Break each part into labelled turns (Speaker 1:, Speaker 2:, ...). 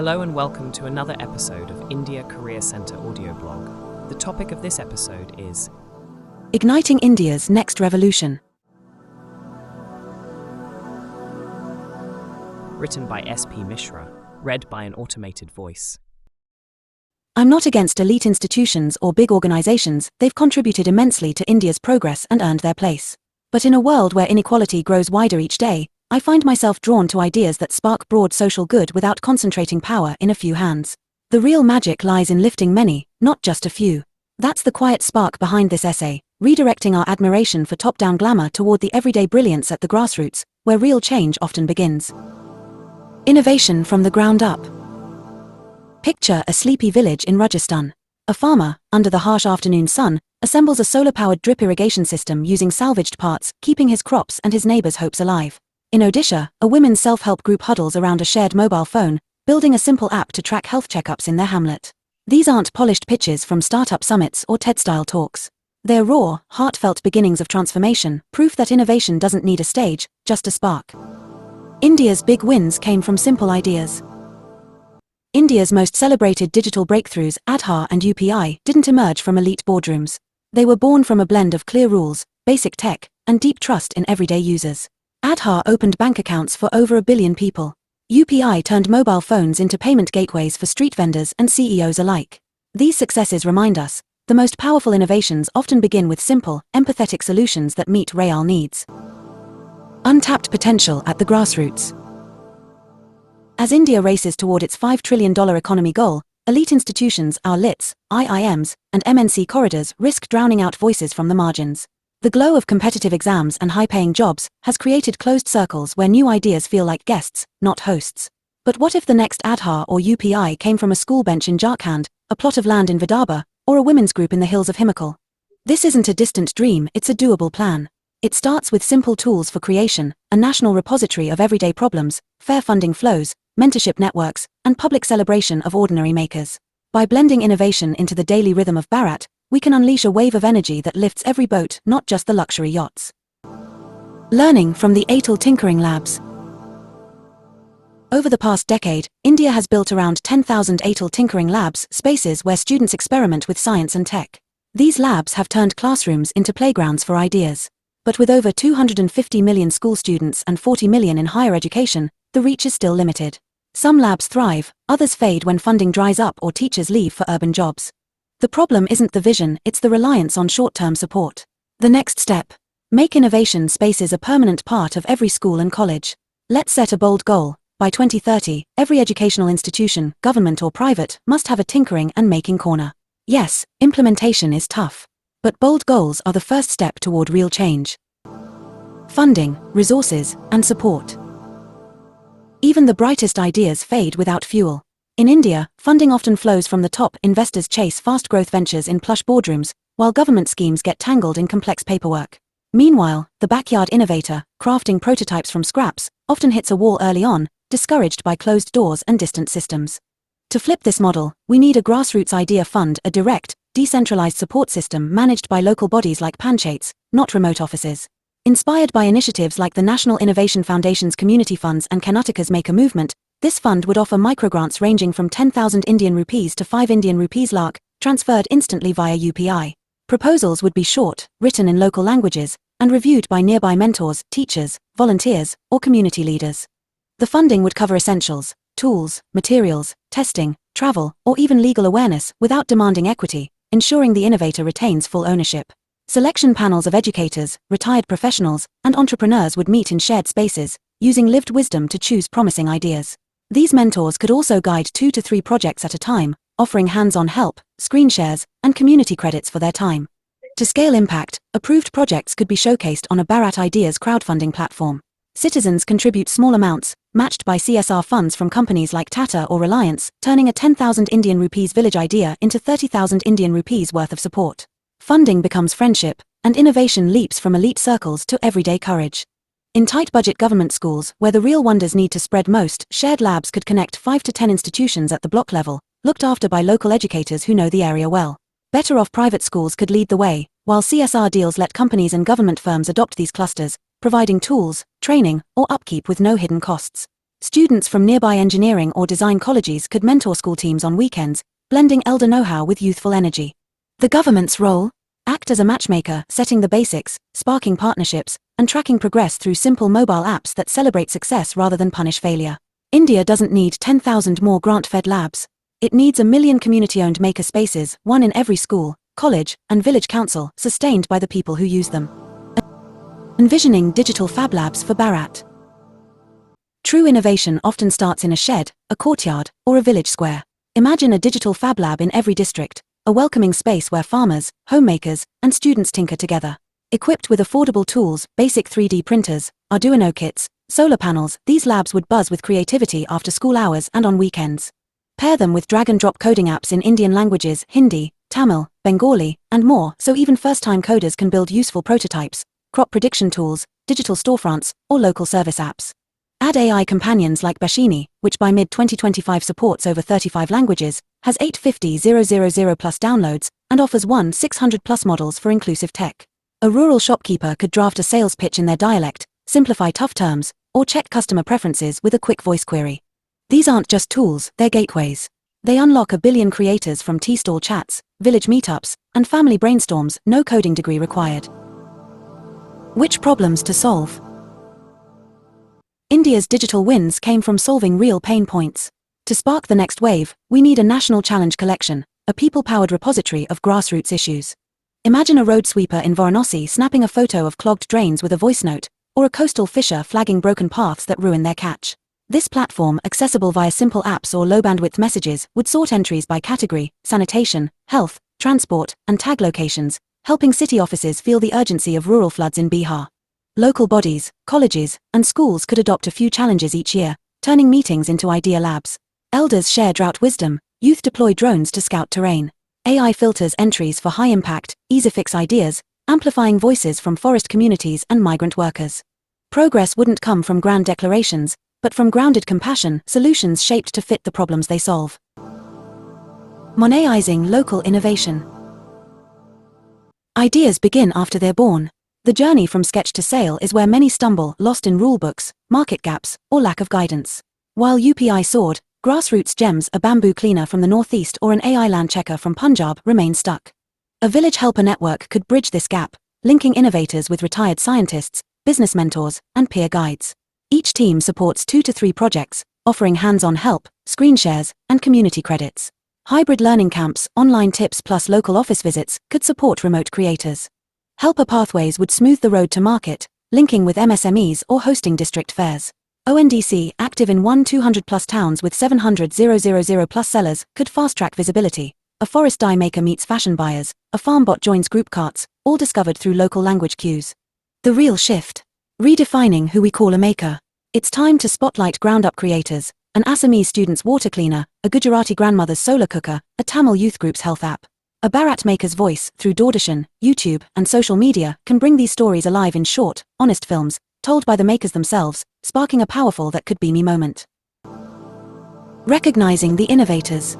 Speaker 1: Hello and welcome to another episode of India Career Centre audio blog. The topic of this episode is
Speaker 2: Igniting India's Next Revolution.
Speaker 1: Written by S.P. Mishra, read by an automated voice.
Speaker 2: I'm not against elite institutions or big organizations, they've contributed immensely to India's progress and earned their place. But in a world where inequality grows wider each day, I find myself drawn to ideas that spark broad social good without concentrating power in a few hands. The real magic lies in lifting many, not just a few. That's the quiet spark behind this essay, redirecting our admiration for top-down glamour toward the everyday brilliance at the grassroots, where real change often begins. Innovation from the ground up. Picture a sleepy village in Rajasthan. A farmer, under the harsh afternoon sun, assembles a solar-powered drip irrigation system using salvaged parts, keeping his crops and his neighbors' hopes alive. In Odisha, a women's self-help group huddles around a shared mobile phone, building a simple app to track health checkups in their hamlet. These aren't polished pitches from startup summits or TED-style talks. They're raw, heartfelt beginnings of transformation, proof that innovation doesn't need a stage, just a spark. India's big wins came from simple ideas. India's most celebrated digital breakthroughs, Aadhaar and UPI, didn't emerge from elite boardrooms. They were born from a blend of clear rules, basic tech, and deep trust in everyday users. Aadhaar opened bank accounts for over 1 billion people. UPI turned mobile phones into payment gateways for street vendors and CEOs alike. These successes remind us, the most powerful innovations often begin with simple, empathetic solutions that meet real needs. Untapped potential at the grassroots. As India races toward its $5 trillion economy goal, elite institutions, our LITs, IIMs, and MNC corridors risk drowning out voices from the margins. The glow of competitive exams and high-paying jobs has created closed circles where new ideas feel like guests, not hosts. But what if the next Aadhaar or UPI came from a school bench in Jharkhand, a plot of land in Vidarbha, or a women's group in the hills of Himachal? This isn't a distant dream, it's a doable plan. It starts with simple tools for creation, a national repository of everyday problems, fair funding flows, mentorship networks, and public celebration of ordinary makers. By blending innovation into the daily rhythm of Bharat, we can unleash a wave of energy that lifts every boat, not just the luxury yachts. Learning from the Atal Tinkering Labs. Over the past decade, India has built around 10,000 Atal Tinkering Labs, spaces where students experiment with science and tech. These labs have turned classrooms into playgrounds for ideas. But with over 250 million school students and 40 million in higher education, the reach is still limited. Some labs thrive, others fade when funding dries up or teachers leave for urban jobs. The problem isn't the vision, it's the reliance on short-term support. The next step: make innovation spaces a permanent part of every school and college. Let's set a bold goal. By 2030, every educational institution, government or private, must have a tinkering and making corner. Yes, implementation is tough. But bold goals are the first step toward real change. Funding, resources, and support. Even the brightest ideas fade without fuel. In India, funding often flows from the top. Investors chase fast growth ventures in plush boardrooms, while government schemes get tangled in complex paperwork. Meanwhile, the backyard innovator, crafting prototypes from scraps, often hits a wall early on, discouraged by closed doors and distant systems. To flip this model, we need a grassroots idea fund, a direct, decentralized support system managed by local bodies like panchayats, not remote offices. Inspired by initiatives like the National Innovation Foundation's community funds and Karnataka's Maker movement, this fund would offer microgrants ranging from 10,000 Indian rupees to 5 Indian rupees lakh, transferred instantly via UPI. Proposals would be short, written in local languages, and reviewed by nearby mentors, teachers, volunteers, or community leaders. The funding would cover essentials, tools, materials, testing, travel, or even legal awareness without demanding equity, ensuring the innovator retains full ownership. Selection panels of educators, retired professionals, and entrepreneurs would meet in shared spaces, using lived wisdom to choose promising ideas. These mentors could also guide 2 to 3 projects at a time, offering hands-on help, screen shares, and community credits for their time. To scale impact, approved projects could be showcased on a Bharat Ideas crowdfunding platform. Citizens contribute small amounts, matched by CSR funds from companies like Tata or Reliance, turning a 10,000 Indian rupees village idea into 30,000 Indian rupees worth of support. Funding becomes friendship, and innovation leaps from elite circles to everyday courage. In tight-budget government schools, where the real wonders need to spread most, shared labs could connect 5 to 10 institutions at the block level, looked after by local educators who know the area well. Better-off private schools could lead the way, while CSR deals let companies and government firms adopt these clusters, providing tools, training, or upkeep with no hidden costs. Students from nearby engineering or design colleges could mentor school teams on weekends, blending elder know-how with youthful energy. The government's role? Act as a matchmaker, setting the basics, sparking partnerships, and tracking progress through simple mobile apps that celebrate success rather than punish failure. India doesn't need 10,000 more grant-fed labs. It needs 1 million community-owned maker spaces, one in every school, college, and village council, sustained by the people who use them. Envisioning digital FabLabs for Bharat. True innovation often starts in a shed, a courtyard, or a village square. Imagine a digital FabLab in every district, a welcoming space where farmers, homemakers, and students tinker together. Equipped with affordable tools, basic 3D printers, Arduino kits, solar panels, these labs would buzz with creativity after school hours and on weekends. Pair them with drag-and-drop coding apps in Indian languages, Hindi, Tamil, Bengali, and more, so even first-time coders can build useful prototypes, crop prediction tools, digital storefronts, or local service apps. Add AI companions like Bashini, which by mid-2025 supports over 35 languages, has 850,000 plus downloads, and offers 600 plus models for inclusive tech. A rural shopkeeper could draft a sales pitch in their dialect, simplify tough terms, or check customer preferences with a quick voice query. These aren't just tools, they're gateways. They unlock 1 billion creators from tea stall chats, village meetups, and family brainstorms, no coding degree required. Which problems to solve? India's digital wins came from solving real pain points. To spark the next wave, we need a national challenge collection, a people-powered repository of grassroots issues. Imagine a road sweeper in Varanasi snapping a photo of clogged drains with a voice note, or a coastal fisher flagging broken paths that ruin their catch. This platform, accessible via simple apps or low-bandwidth messages, would sort entries by category, sanitation, health, transport, and tag locations, helping city offices feel the urgency of rural floods in Bihar. Local bodies, colleges, and schools could adopt a few challenges each year, turning meetings into idea labs. Elders share drought wisdom, youth deploy drones to scout terrain. AI filters entries for high-impact, easy-fix ideas, amplifying voices from forest communities and migrant workers. Progress wouldn't come from grand declarations, but from grounded compassion, solutions shaped to fit the problems they solve. Monetizing local innovation. Ideas begin after they're born. The journey from sketch to sale is where many stumble, lost in rulebooks, market gaps, or lack of guidance. While UPI soared, grassroots gems, a bamboo cleaner from the northeast or an AI land checker from Punjab, remain stuck. A village helper network could bridge this gap, linking innovators with retired scientists, business mentors, and peer guides. Each team supports 2 to 3 projects, offering hands-on help, screen shares, and community credits. Hybrid learning camps, online tips plus local office visits could support remote creators. Helper pathways would smooth the road to market, linking with MSMEs or hosting district fairs. ONDC, active in 200 plus towns with 700,000 plus sellers, could fast-track visibility. A forest dye maker meets fashion buyers, a farm bot joins group carts, all discovered through local language cues. The real shift. Redefining who we call a maker. It's time to spotlight ground-up creators, an Assamese student's water cleaner, a Gujarati grandmother's solar cooker, a Tamil youth group's health app. A Bharat maker's voice, through Doordarshan, YouTube, and social media, can bring these stories alive in short, honest films, told by the makers themselves, sparking a powerful that could be me moment. Recognizing the innovators.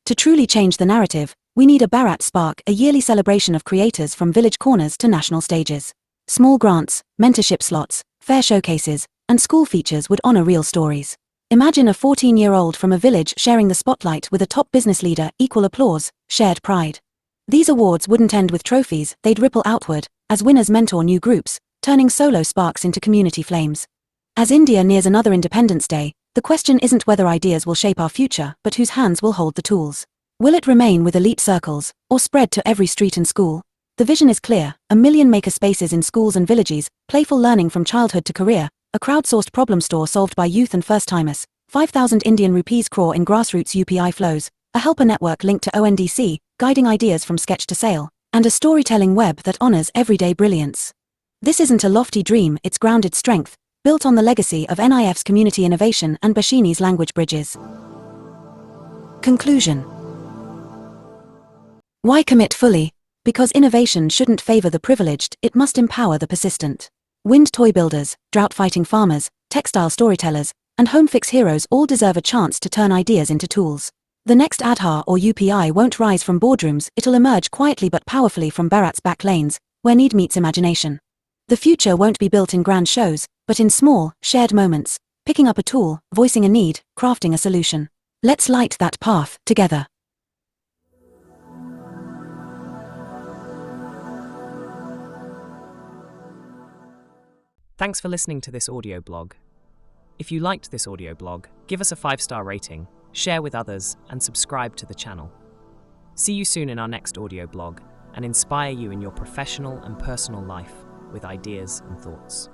Speaker 2: To truly change the narrative, we need a Bharat Spark, a yearly celebration of creators from village corners to national stages. Small grants, mentorship slots, fair showcases, and school features would honor real stories. Imagine a 14-year-old from a village sharing the spotlight with a top business leader, equal applause, shared pride. These awards wouldn't end with trophies, they'd ripple outward, as winners mentor new groups, turning solo sparks into community flames. As India nears another Independence Day, the question isn't whether ideas will shape our future, but whose hands will hold the tools. Will it remain with elite circles, or spread to every street and school? The vision is clear, 1 million maker spaces in schools and villages, playful learning from childhood to career, a crowdsourced problem store solved by youth and first-timers, 5,000 Indian rupees crore in grassroots UPI flows, a helper network linked to ONDC, guiding ideas from sketch to sale, and a storytelling web that honors everyday brilliance. This isn't a lofty dream, it's grounded strength, built on the legacy of NIF's community innovation and Bashini's language bridges. Conclusion. Why commit fully? Because innovation shouldn't favor the privileged, it must empower the persistent. Wind toy builders, drought-fighting farmers, textile storytellers, and home fix heroes all deserve a chance to turn ideas into tools. The next Aadhaar or UPI won't rise from boardrooms, it'll emerge quietly but powerfully from Bharat's back lanes, where need meets imagination. The future won't be built in grand shows, but in small, shared moments, picking up a tool, voicing a need, crafting a solution. Let's light that path together.
Speaker 1: Thanks for listening to this audio blog. If you liked this audio blog, give us a 5-star rating, share with others, and subscribe to the channel. See you soon in our next audio blog and inspire you in your professional and personal life with ideas and thoughts.